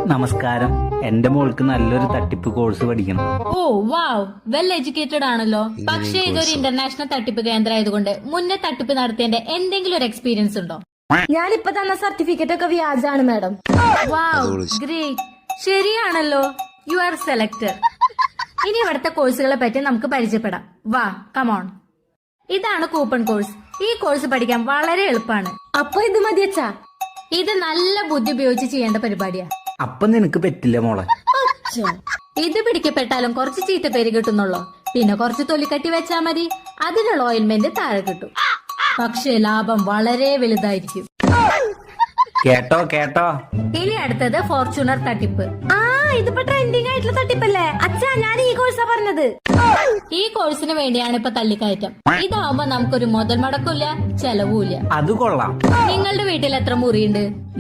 നമസ്കാരം. എന്റെ മോൾക്ക് നല്ലൊരു തട്ടിപ്പ് കോഴ്സ് പഠിക്കണം. ഓ വാവ്, വെൽ എഡ്യൂക്കേറ്റഡ് ആണല്ലോ. പക്ഷേ ഇതൊരു ഇന്റർനാഷണൽ തട്ടിപ്പ് കേന്ദ്രം ആയതുകൊണ്ട് മുന്നേ തട്ടിപ്പ് നടത്തിയതിന്റെ എന്തെങ്കിലും ഒരു എക്സ്പീരിയൻസ് ഉണ്ടോ? ഞാനിപ്പോ തന്ന സർട്ടിഫിക്കറ്റ് ഒക്കെ വ്യാജാണ് മാഡം. വാവ്, ഗ്രേറ്റ്. ശരിയാണല്ലോ, യു ആർ സെലക്ടഡ്. ഇനി ഇവിടുത്തെ കോഴ്സുകളെ പറ്റി നമുക്ക് പരിചയപ്പെടാം. വാ, കമോൺ. ഇതാണ് കൂപ്പൺ കോഴ്സ്. ഈ കോഴ്സ് പഠിക്കാൻ വളരെ എളുപ്പമാണ്. അപ്പൊ ഇത് മതിയച്ചാ? ഇത് നല്ല ബുദ്ധി ഉപയോഗിച്ച് ചെയ്യേണ്ട പരിപാടിയാ. അപ്പൊ നിനക്ക് പറ്റില്ല മോളെ. ഇത് പിടിക്കപ്പെട്ടാലും കുറച്ച് ചീത്ത പേര് കിട്ടുന്നുള്ളൂ. പിന്നെ കുറച്ച് തൊലിക്കട്ടി വെച്ചാ മതി, അതിനുള്ള ഓയിൽമെന്റ് താഴെ കിട്ടും. പക്ഷേ ലാഭം വളരെ വലുതായിരിക്കും. കേട്ടോ കേട്ടോ. ഇനി അടുത്തത് ഫോർച്യൂണർ തട്ടിപ്പ്. ആ, ഇതിപ്പോ ട്രെൻഡിങ് ആയിട്ടുള്ള തട്ടിപ്പല്ലേ അച്ഛാ? ഞാൻ ഈ കോഴ്സാ പറഞ്ഞത്. ഈ കോഴ്സിന് വേണ്ടിയാണ് ഇപ്പൊ തള്ളിക്കയറ്റം. ഇതാവുമ്പോ നമുക്കൊരു മുതൽ മുടക്കില്ല, ചെലവുമില്ല. അത് കൊള്ളാം. നിങ്ങളുടെ വീട്ടിൽ എത്ര മുറിയുണ്ട്?